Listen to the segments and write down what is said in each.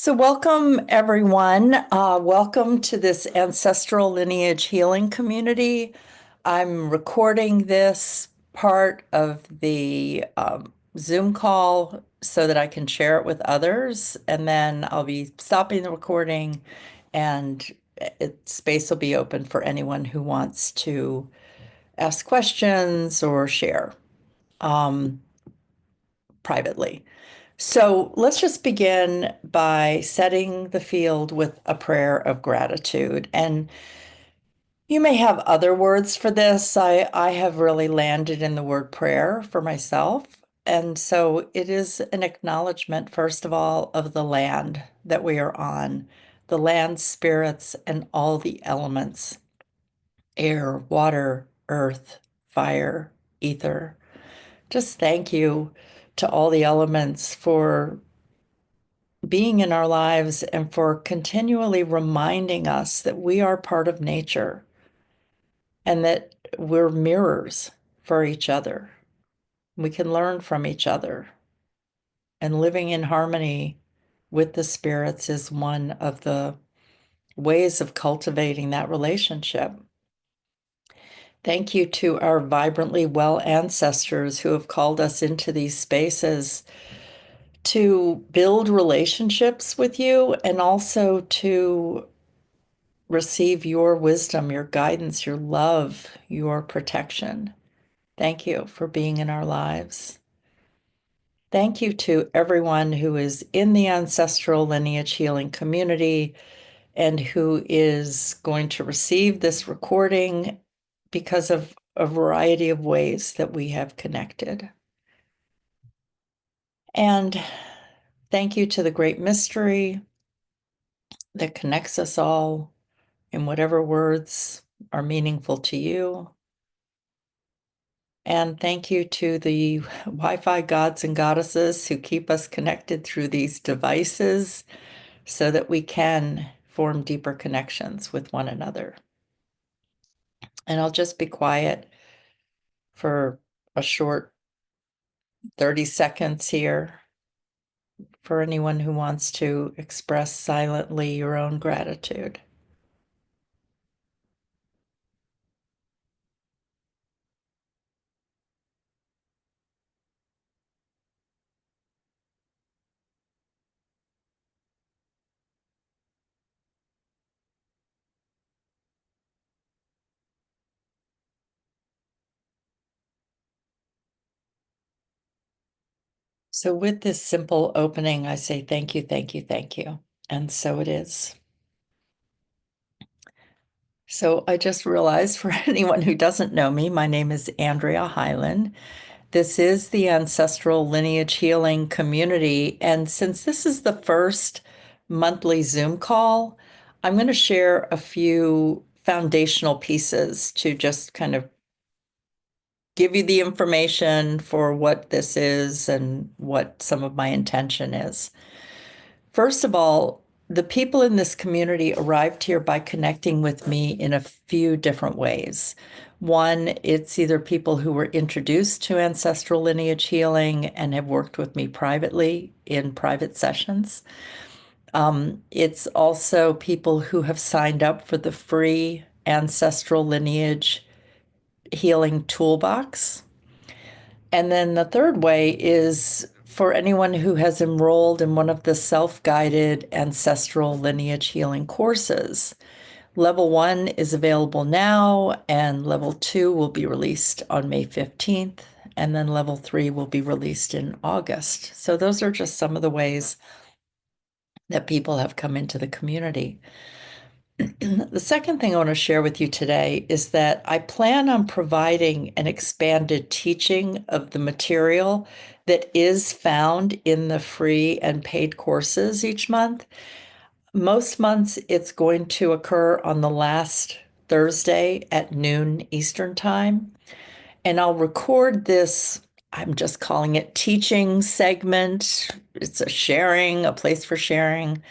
So, welcome everyone. Welcome to this Ancestral Lineage Healing Community. I'm recording this part of the Zoom call so that I can share it with others, and then I'll be stopping the recording, and space will be open for anyone who wants to ask questions or share privately. So let's just begin by setting the field with a prayer of gratitude. And you may have other words for this. I have really landed in the word prayer for myself. And so it is an acknowledgement, first of all, of the land that we are on, the land spirits and all the elements, air, water, earth, fire, ether. Just thank you to all the elements for being in our lives and for continually reminding us that we are part of nature and that we're mirrors for each other. We can learn from each other. And living in harmony with the spirits is one of the ways of cultivating that relationship. Thank you to our vibrantly well ancestors who have called us into these spaces to build relationships with you and also to receive your wisdom, your guidance, your love, your protection. Thank you for being in our lives. Thank you to everyone who is in the Ancestral Lineage Healing Community and who is going to receive this recording because of a variety of ways that we have connected. And thank you to the great mystery that connects us all in whatever words are meaningful to you. And thank you to the Wi-Fi gods and goddesses who keep us connected through these devices so that we can form deeper connections with one another. And I'll just be quiet for a short 30 seconds here for anyone who wants to express silently your own gratitude. So with this simple opening, I say thank you, thank you, thank you. And so it is. So I just realized for anyone who doesn't know me, my name is Andrea Hyland. This is the Ancestral Lineage Healing Community. And since this is the first monthly Zoom call, I'm going to share a few foundational pieces to just kind of give you the information for what this is and what some of my intention is. First of all, the people in this community arrived here by connecting with me in a few different ways. One, it's either people who were introduced to ancestral lineage healing and have worked with me privately in private sessions. It's also people who have signed up for the free ancestral lineage healing toolbox. And then the third way is for anyone who has enrolled in one of the self-guided ancestral lineage healing courses. Level 1 is available now, and level 2 will be released on May 15th, and then level 3 will be released in August. So those are just some of the ways that people have come into the community. The second thing I want to share with you today is that I plan on providing an expanded teaching of the material that is found in the free and paid courses each month. Most months, it's going to occur on the last Thursday at noon Eastern Time. And I'll record this, I'm just calling it teaching segment. It's a place for sharing.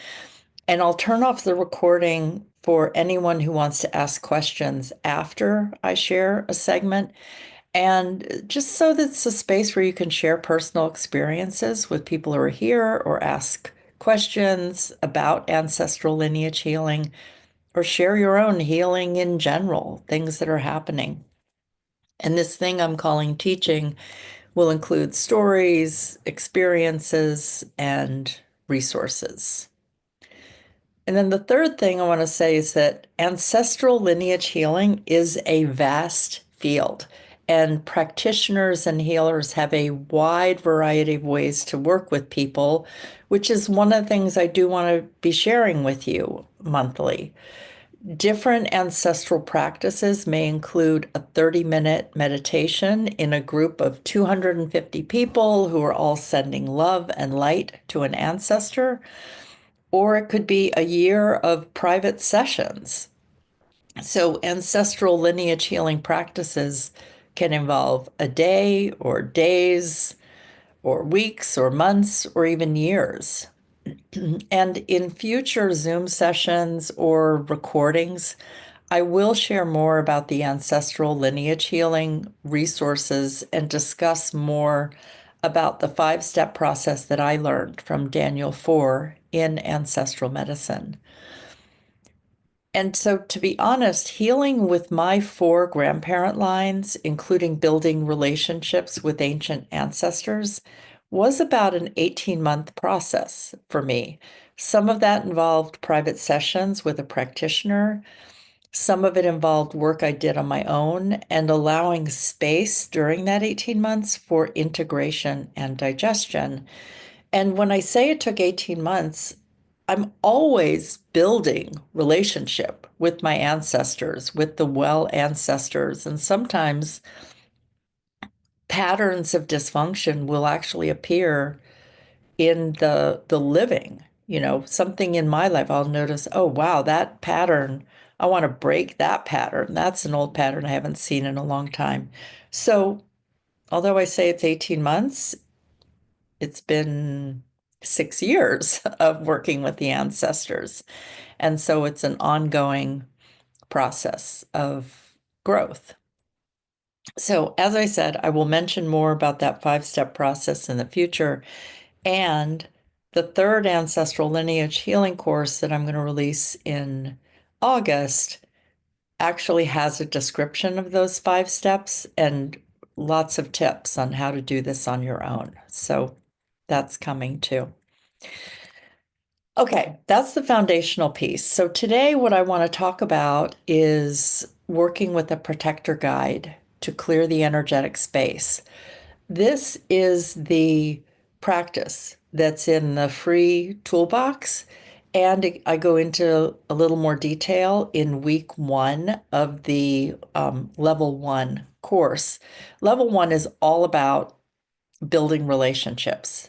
And I'll turn off the recording for anyone who wants to ask questions after I share a segment. And just so that it's a space where you can share personal experiences with people who are here or ask questions about ancestral lineage healing or share your own healing in general, things that are happening. And this thing I'm calling teaching will include stories, experiences, and resources. And then the third thing I want to say is that ancestral lineage healing is a vast field, and practitioners and healers have a wide variety of ways to work with people, which is one of the things I do want to be sharing with you monthly. Different ancestral practices may include a 30-minute meditation in a group of 250 people who are all sending love and light to an ancestor, or it could be a year of private sessions. So, ancestral lineage healing practices can involve a day or days or weeks or months or even years. And in future Zoom sessions or recordings, I will share more about the ancestral lineage healing resources and discuss more about the five-step process that I learned from Daniel 4 in ancestral medicine. And so, to be honest, healing with my four grandparent lines, including building relationships with ancient ancestors, was about an 18-month process for me. Some of that involved private sessions with a practitioner. Some of it involved work I did on my own and allowing space during that 18 months for integration and digestion. And when I say it took 18 months, I'm always building relationship with my ancestors, with the well ancestors. And sometimes patterns of dysfunction will actually appear in the living. Something in my life, I'll notice, oh, wow, that pattern, I want to break that pattern. That's an old pattern I haven't seen in a long time. So, although I say it's 18 months, it's been 6 years of working with the ancestors. And so it's an ongoing process of growth. So, as I said, I will mention more about that five-step process in the future. And the third ancestral lineage healing course that I'm going to release in August actually has a description of those five steps and lots of tips on how to do this on your own. So that's coming too. Okay, that's the foundational piece. So today, what I want to talk about is working with a protector guide to clear the energetic space. This is the practice that's in the free toolbox, and I go into a little more detail in week 1 of the level 1 course. Level 1 is all about building relationships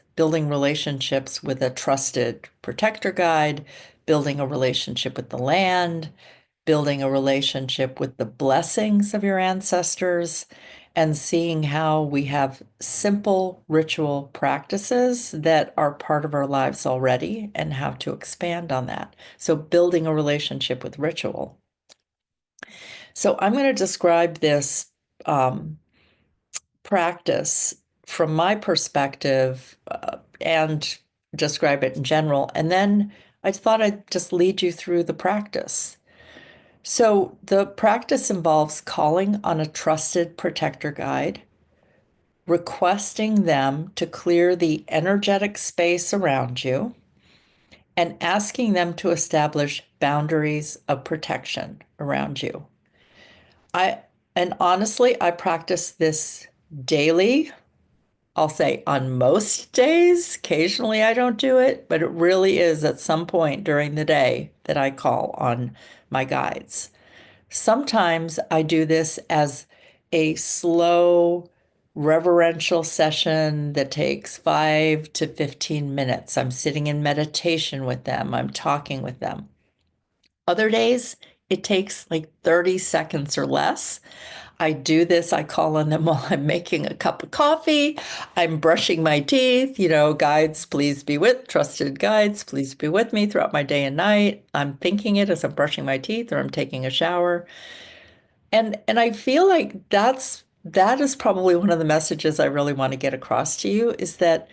with a trusted protector guide, building a relationship with the land, building a relationship with the blessings of your ancestors, and seeing how we have simple ritual practices that are part of our lives already and how to expand on that. So, building a relationship with ritual. So, I'm going to describe this practice from my perspective and describe it in general. And then I thought I'd just lead you through the practice. So the practice involves calling on a trusted protector guide, requesting them to clear the energetic space around you, and asking them to establish boundaries of protection around you. And honestly, I practice this daily. I'll say on most days. Occasionally I don't do it, but it really is at some point during the day that I call on my guides. Sometimes I do this as a slow, reverential session that takes 5 to 15 minutes. I'm sitting in meditation with them, I'm talking with them. Other days, it takes like 30 seconds or less. I do this, I call on them while I'm making a cup of coffee, I'm brushing my teeth, guides, please be with, trusted guides, please be with me throughout my day and night. I'm thinking it as I'm brushing my teeth or I'm taking a shower. And I feel like that is probably one of the messages I really want to get across to you is that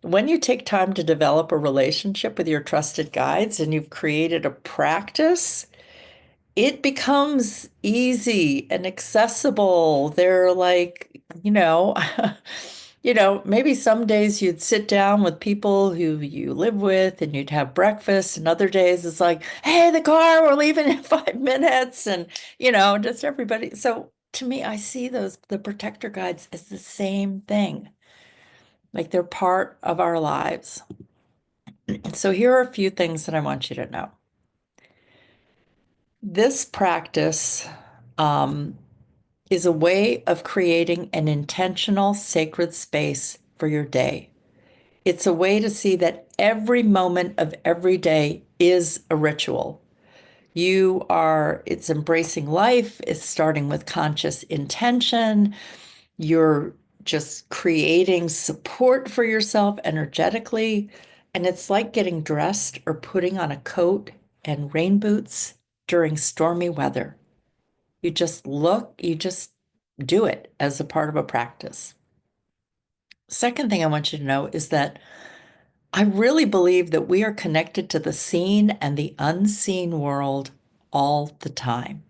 when you take time to develop a relationship with your trusted guides and you've created a practice, it becomes easy and accessible. They're like, maybe some days you'd sit down with people who you live with and you'd have breakfast, and other days it's like, hey, the car, we're leaving in 5 minutes, and just everybody. So to me, I see the protector guides as the same thing. Like they're part of our lives. So here are a few things that I want you to know. This practice um, is a way of creating an intentional sacred space for your day. It's a way to see that every moment of every day is a ritual. It's embracing life, it's starting with conscious intention. You're just creating support for yourself energetically. And it's like getting dressed or putting on a coat and rain boots during stormy weather. You just do it as a part of a practice. Second thing I want you to know is that I really believe that we are connected to the seen and the unseen world all the time.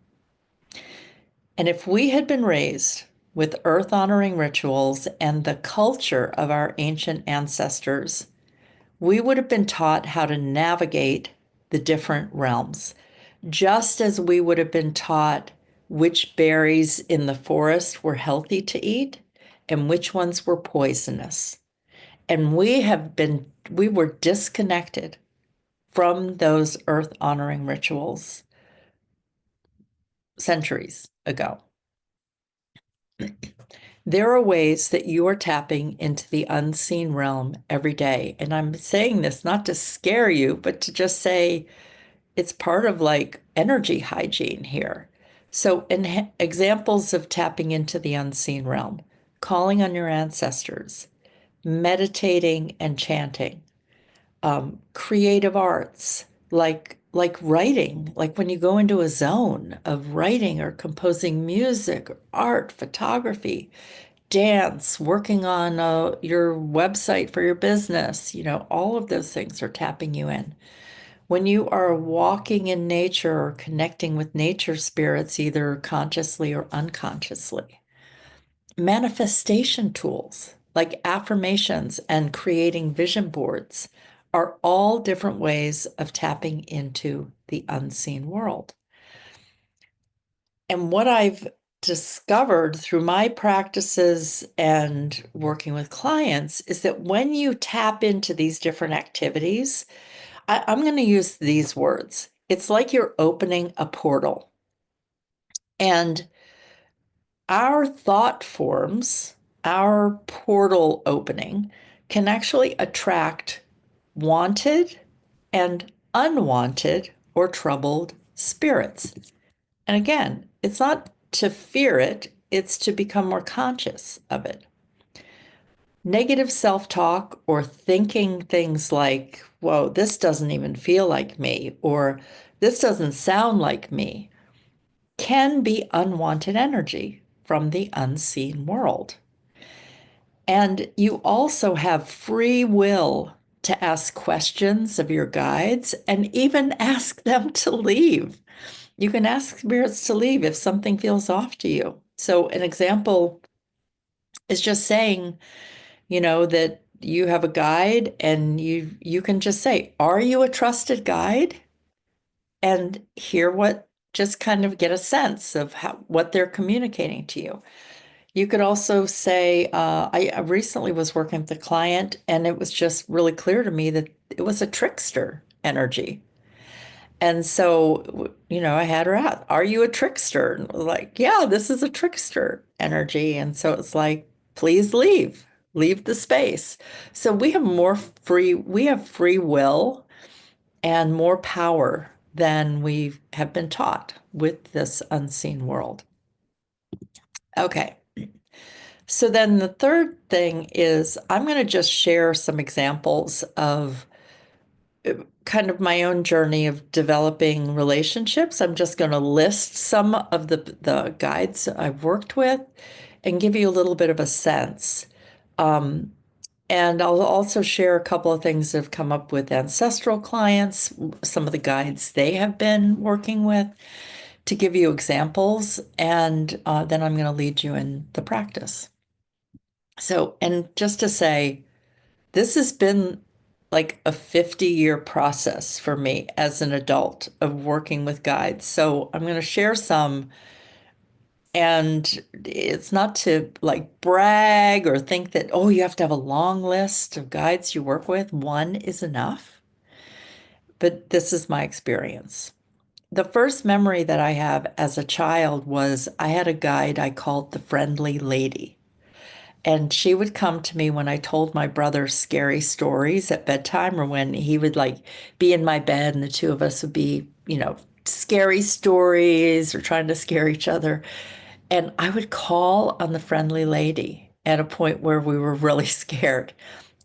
And if we had been raised with earth honoring rituals and the culture of our ancient ancestors, we would have been taught how to navigate the different realms, just as we would have been taught which berries in the forest were healthy to eat and which ones were poisonous. And we were disconnected from those earth honoring rituals centuries ago. There are ways that you are tapping into the unseen realm every day. And I'm saying this not to scare you, but to just say it's part of like energy hygiene here. So, examples of tapping into the unseen realm: calling on your ancestors, meditating and chanting, creative arts, like writing, like when you go into a zone of writing or composing music, or art, photography, dance, working on your website for your business, all of those things are tapping you in. When you are walking in nature or connecting with nature spirits, either consciously or unconsciously. Manifestation tools like affirmations and creating vision boards are all different ways of tapping into the unseen world. And what I've discovered through my practices and working with clients is that when you tap into these different activities, I'm going to use these words. It's like you're opening a portal. And our thought forms, our portal opening, can actually attract wanted and unwanted or troubled spirits. And again, it's not to fear it, it's to become more conscious of it. Negative self-talk or thinking things like, whoa, this doesn't even feel like me, or this doesn't sound like me, can be unwanted energy from the unseen world. And you also have free will to ask questions of your guides and even ask them to leave. You can ask spirits to leave if something feels off to you. So, an example is just saying, that you have a guide and you can just say, "Are you a trusted guide?" and just kind of get a sense of what they're communicating to you. You could also say, I recently was working with a client, and it was just really clear to me that it was a trickster energy. And so, I had her out, "Are you a trickster?" And like, "Yeah, this is a trickster energy." And so it's like, "Please leave the space." So we have free will and more power than we have been taught with this unseen world. Okay. So then the third thing is I'm going to just share some examples of kind of my own journey of developing relationships. I'm just going to list some of the guides I've worked with and give you a little bit of a sense. And I'll also share a couple of things that have come up with ancestral clients, some of the guides they have been working with to give you examples. And then I'm going to lead you in the practice. So, and just to say, this has been like a 50-year process for me as an adult of working with guides. So I'm going to share some, and it's not to like brag or think that, oh, you have to have a long list of guides you work with. One is enough, but this is my experience. The first memory that I have as a child was I had a guide I called the Friendly Lady. And she would come to me when I told my brother scary stories at bedtime, or when he would like be in my bed and the two of us would be, scary stories or trying to scare each other. And I would call on the Friendly Lady at a point where we were really scared.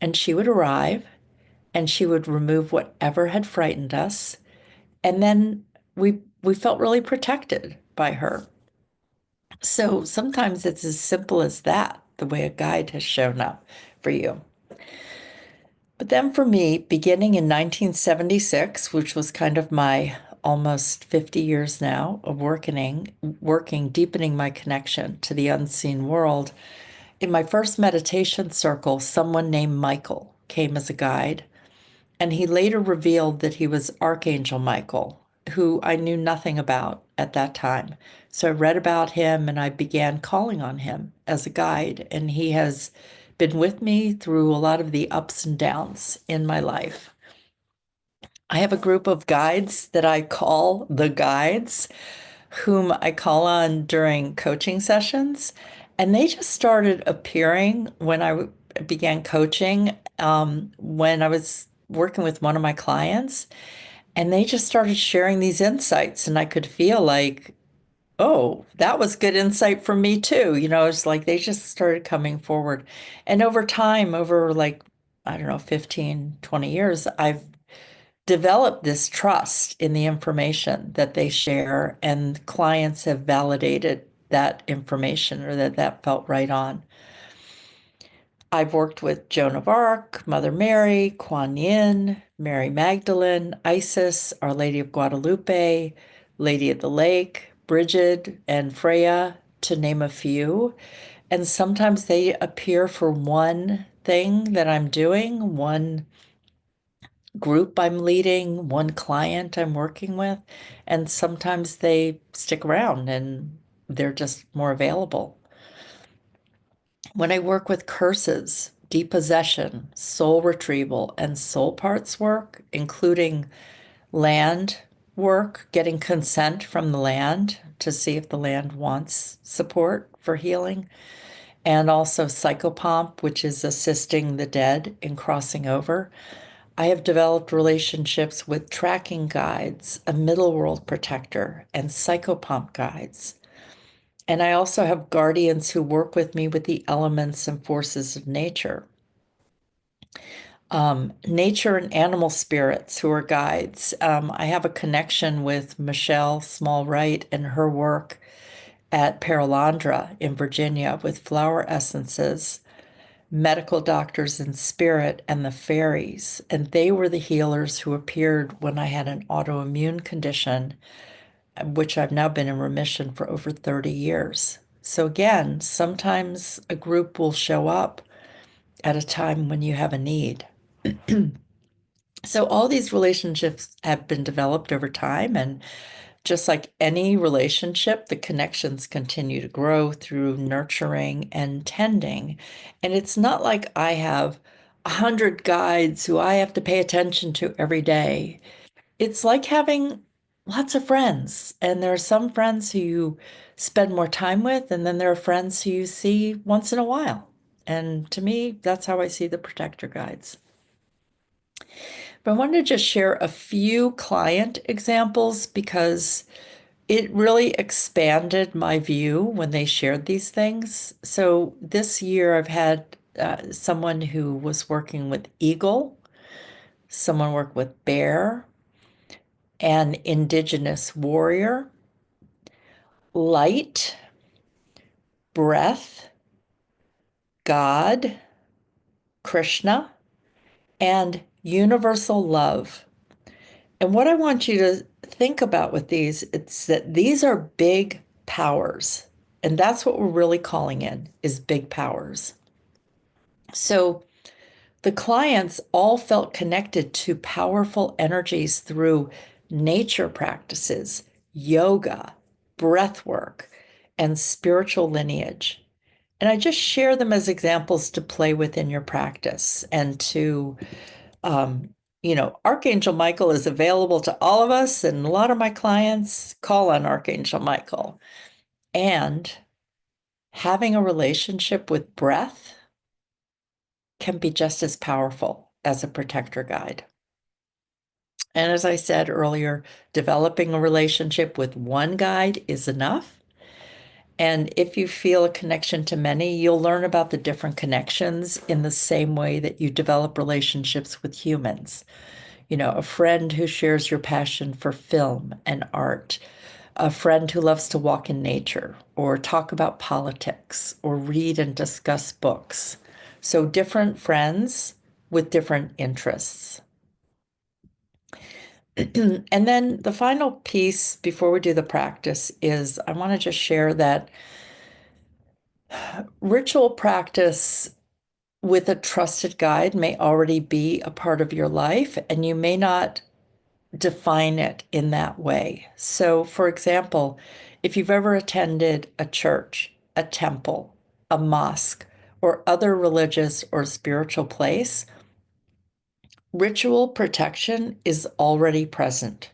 And she would arrive and she would remove whatever had frightened us. And then we felt really protected by her. So sometimes it's as simple as that, the way a guide has shown up for you. But then for me, beginning in 1976, which was kind of my almost 50 years now of working, deepening my connection to the unseen world, in my first meditation circle, someone named Michael came as a guide. And he later revealed that he was Archangel Michael, who I knew nothing about at that time. So I read about him and I began calling on him as a guide. And he has been with me through a lot of the ups and downs in my life. I have a group of guides that I call the guides, whom I call on during coaching sessions. And they just started appearing when I began coaching, when I was working with one of my clients. And they just started sharing these insights. And I could feel like, oh, that was good insight from me too. It's like they just started coming forward. And over time, over like, I don't know, 15, 20 years, I've develop this trust in the information that they share, and clients have validated that information or that felt right on. I've worked with Joan of Arc, Mother Mary, Kuan Yin, Mary Magdalene, Isis, Our Lady of Guadalupe, Lady of the Lake, Bridget, and Freya, to name a few. And sometimes they appear for one thing that I'm doing, one group I'm leading, one client I'm working with, and sometimes they stick around and they're just more available. When I work with curses, depossession, soul retrieval, and soul parts work, including land work, getting consent from the land to see if the land wants support for healing, and also Psychopomp, which is assisting the dead in crossing over. I have developed relationships with tracking guides, a middle world protector, and psychopomp guides. And I also have guardians who work with me with the elements and forces of nature. Nature and animal spirits who are guides. I have a connection with Michelle Small-Wright and her work at Perelandra in Virginia with flower essences, medical doctors in spirit, and the fairies. And they were the healers who appeared when I had an autoimmune condition, which I've now been in remission for over 30 years. So again, sometimes a group will show up at a time when you have a need. So all these relationships have been developed over time, and just like any relationship, the connections continue to grow through nurturing and tending. And it's not like I have 100 guides who I have to pay attention to every day. It's like having lots of friends. And there are some friends who you spend more time with, and then there are friends who you see once in a while. And to me, that's how I see the protector guides. But I wanted to just share a few client examples because it really expanded my view when they shared these things. So this year I've had someone who was working with eagle, someone worked with bear, an indigenous warrior, light, breath, God, Krishna, and universal love. And what I want you to think about with these, it's that these are big powers. And that's what we're really calling in is big powers. So the clients all felt connected to powerful energies through nature practices, yoga, breath work, and spiritual lineage. And I just share them as examples to play with in your practice and to, um, Archangel Michael is available to all of us, and a lot of my clients call on Archangel Michael. And having a relationship with breath can be just as powerful as a protector guide. And as I said earlier, developing a relationship with one guide is enough. And if you feel a connection to many, you'll learn about the different connections in the same way that you develop relationships with humans. A friend who shares your passion for film and art, a friend who loves to walk in nature or talk about politics or read and discuss books. So different friends with different interests. And then the final piece before we do the practice is I want to just share that ritual practice with a trusted guide may already be a part of your life, and you may not define it in that way. So, for example, if you've ever attended a church, a temple, a mosque, or other religious or spiritual place, ritual protection is already present.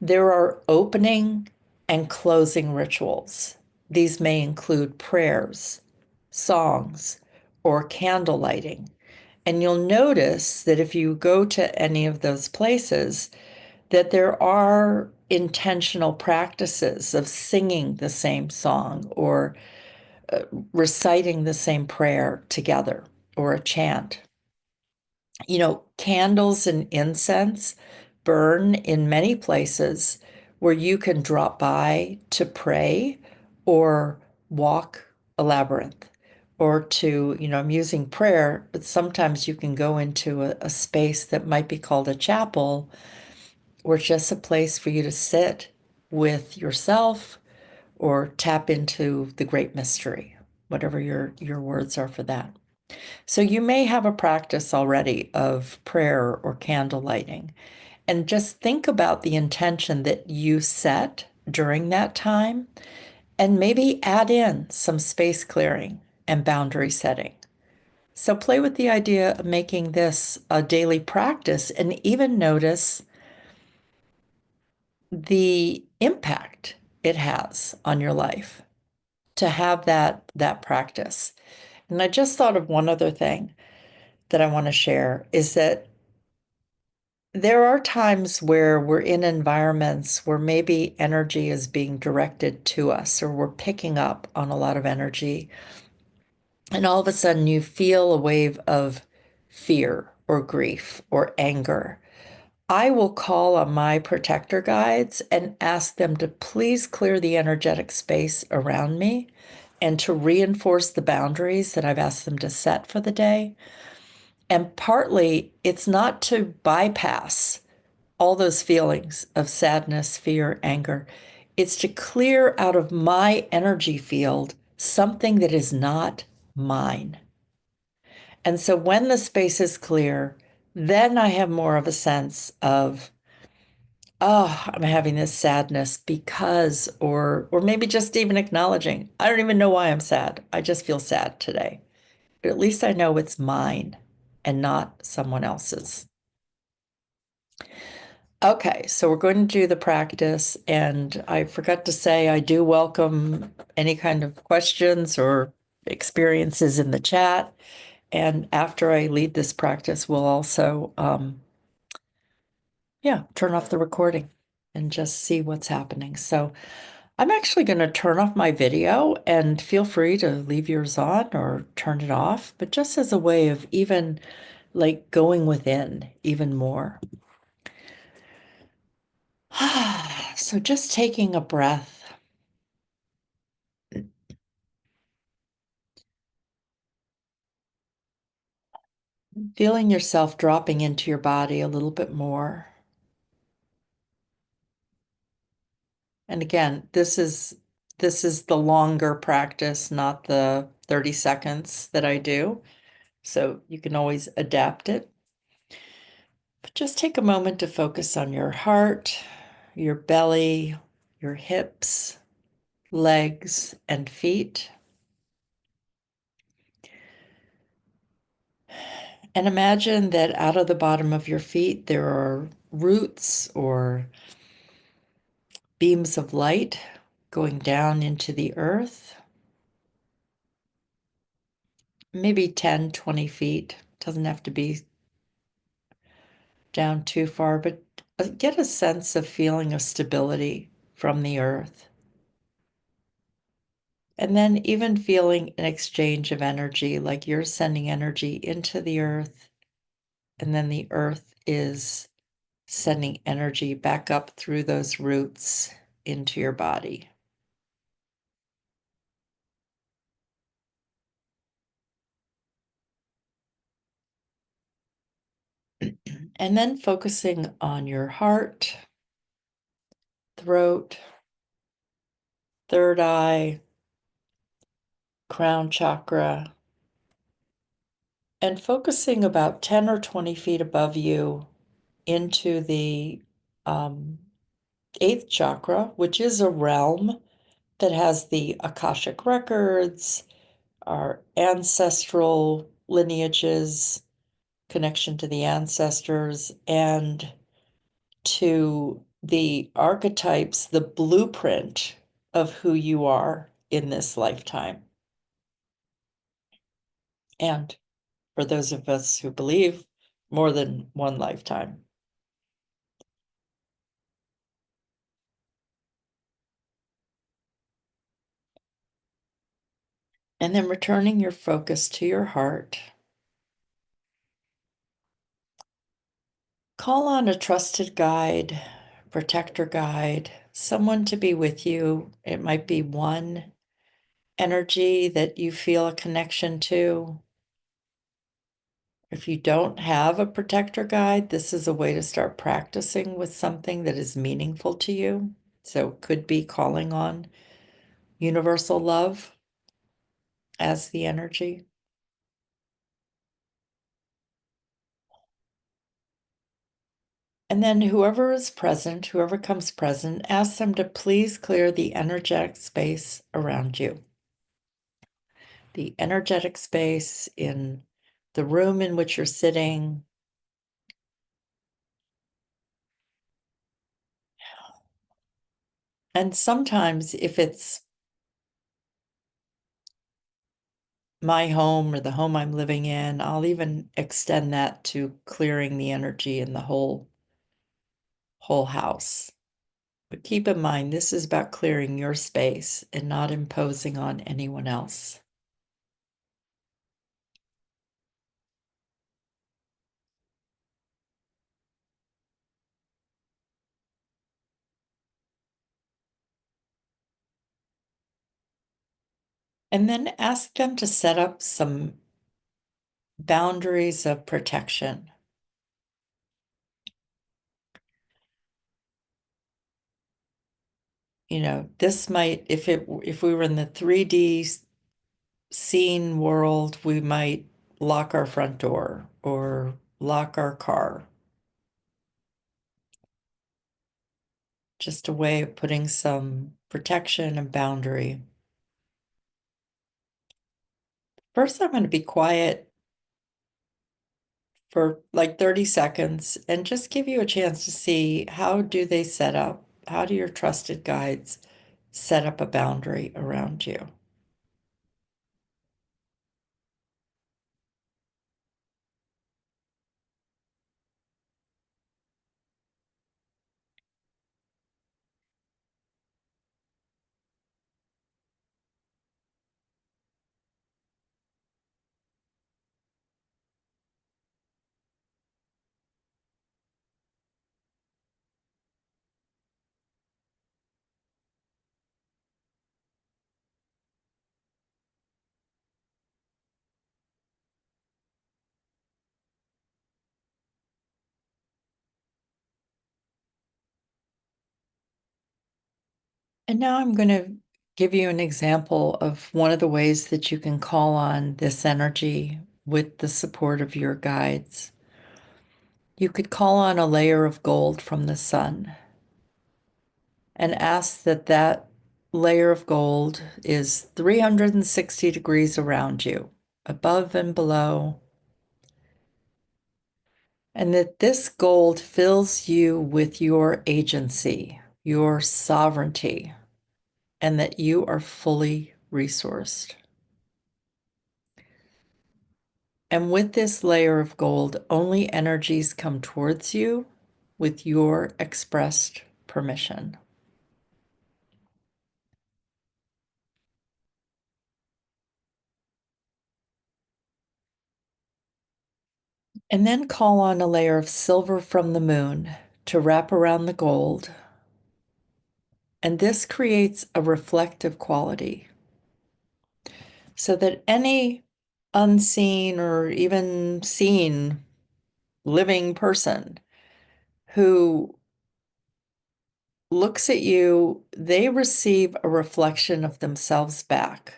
There are opening and closing rituals. These may include prayers, songs, or candle lighting. And you'll notice that if you go to any of those places, that there are intentional practices of singing the same song or reciting the same prayer together or a chant. Candles and incense burn in many places where you can drop by to pray or walk a labyrinth or to, I'm using prayer, but sometimes you can go into a space that might be called a chapel or just a place for you to sit with yourself or tap into the great mystery, whatever your words are for that. So you may have a practice already of prayer or candle lighting, and just think about the intention that you set during that time, and maybe add in some space clearing and boundary setting. So play with the idea of making this a daily practice and even notice the impact it has on your life to have that practice. And I just thought of one other thing that I want to share is that there are times where we're in environments where maybe energy is being directed to us or we're picking up on a lot of energy. And all of a sudden you feel a wave of fear or grief or anger. I will call on my protector guides and ask them to please clear the energetic space around me and to reinforce the boundaries that I've asked them to set for the day. And partly it's not to bypass all those feelings of sadness, fear, anger. It's to clear out of my energy field something that is not mine. And so when the space is clear, then I have more of a sense of, oh, I'm having this sadness because, or maybe just even acknowledging, I don't even know why I'm sad. I just feel sad today. But at least I know it's mine and not someone else's. Okay, so we're going to do the practice, and I forgot to say I do welcome any kind of questions or experiences in the chat. And after I lead this practice, we'll also, turn off the recording and just see what's happening. So I'm actually going to turn off my video, and feel free to leave yours on or turn it off, but just as a way of even like going within even more. So just taking a breath. Feeling yourself dropping into your body a little bit more. And again, this is the longer practice, not the 30 seconds that I do. So you can always adapt it. But just take a moment to focus on your heart, your belly, your hips, legs, and feet. And imagine that out of the bottom of your feet, there are roots or beams of light going down into the earth, maybe 10, 20 feet. Doesn't have to be down too far, but get a sense of feeling of stability from the earth. And then even feeling an exchange of energy, like you're sending energy into the earth, and then the earth is sending energy back up through those roots into your body. And then focusing on your heart, throat, third eye, crown chakra, and focusing about 10 or 20 feet above you into the eighth chakra, which is a realm that has the Akashic records, our ancestral lineages, connection to the ancestors, and to the archetypes, the blueprint of who you are in this lifetime. And for those of us who believe, more than one lifetime. And then returning your focus to your heart. Call on a trusted guide, protector guide, someone to be with you. It might be one energy that you feel a connection to. If you don't have a protector guide, this is a way to start practicing with something that is meaningful to you. So it could be calling on universal love as the energy. And then whoever is present, whoever comes present, ask them to please clear the energetic space around you. The energetic space in the room in which you're sitting. And sometimes if it's my home or the home I'm living in, I'll even extend that to clearing the energy in the whole house. But keep in mind, this is about clearing your space and not imposing on anyone else. And then ask them to set up some boundaries of protection. You know, this might, if we were in the 3D scene world, we might lock our front door or lock our car. Just a way of putting some protection and boundary. First, I'm going to be quiet for like 30 seconds and just give you a chance to see how do they set up, how do your trusted guides set up a boundary around you? And now I'm going to give you an example of one of the ways that you can call on this energy with the support of your guides. You could call on a layer of gold from the sun and ask that that layer of gold is 360 degrees around you, above and below, and that this gold fills you with your agency, your sovereignty, and that you are fully resourced. And with this layer of gold, only energies come towards you with your expressed permission. And then call on a layer of silver from the moon to wrap around the gold. And this creates a reflective quality so that any unseen or even seen living person who looks at you, they receive a reflection of themselves back.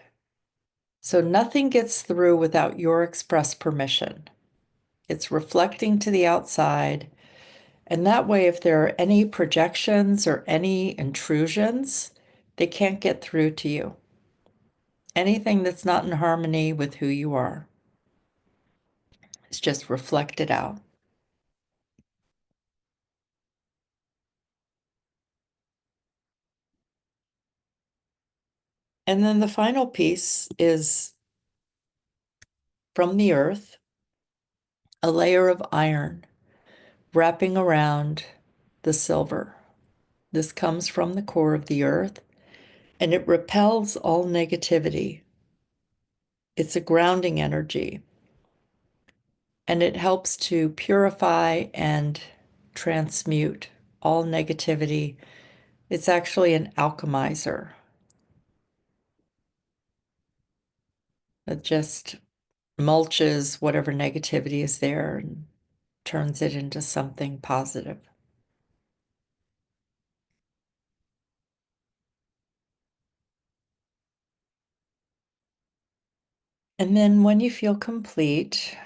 So nothing gets through without your express permission. It's reflecting to the outside. And that way, if there are any projections or any intrusions, they can't get through to you. Anything that's not in harmony with who you are is just reflected out. And then the final piece is from the earth, a layer of iron wrapping around the silver. This comes from the core of the earth, and it repels all negativity. It's a grounding energy, and it helps to purify and transmute all negativity. It's actually an alchemizer. It just mulches whatever negativity is there and turns it into something positive. And then when you feel complete,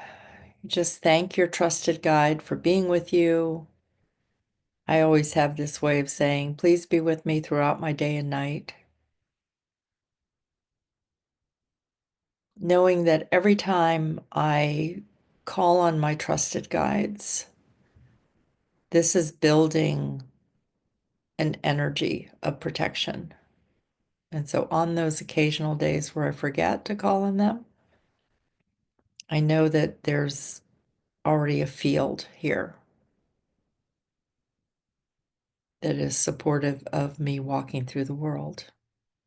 just thank your trusted guide for being with you. I always have this way of saying, please be with me throughout my day and night, knowing that every time I call on my trusted guides, this is building an energy of protection. And so on those occasional days where I forget to call on them, I know that there's already a field here that is supportive of me walking through the world.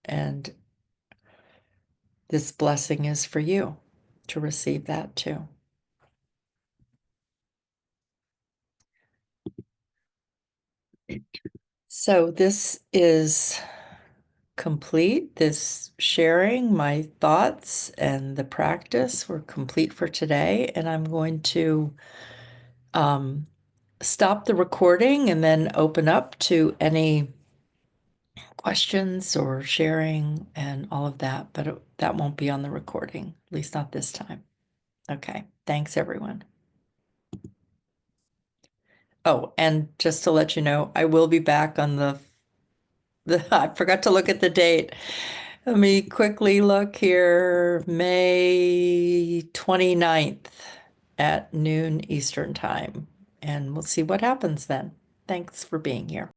And this blessing is for you to receive that too. So this is complete. This sharing, my thoughts and the practice were complete for today. And I'm going to stop the recording and then open up to any questions or sharing and all of that, but that won't be on the recording, at least not this time. Okay, thanks everyone. Oh, and just to let you know, I will be back on the I forgot to look at the date. Let me quickly look here, May 29th at noon Eastern time, and we'll see what happens then. Thanks for being here.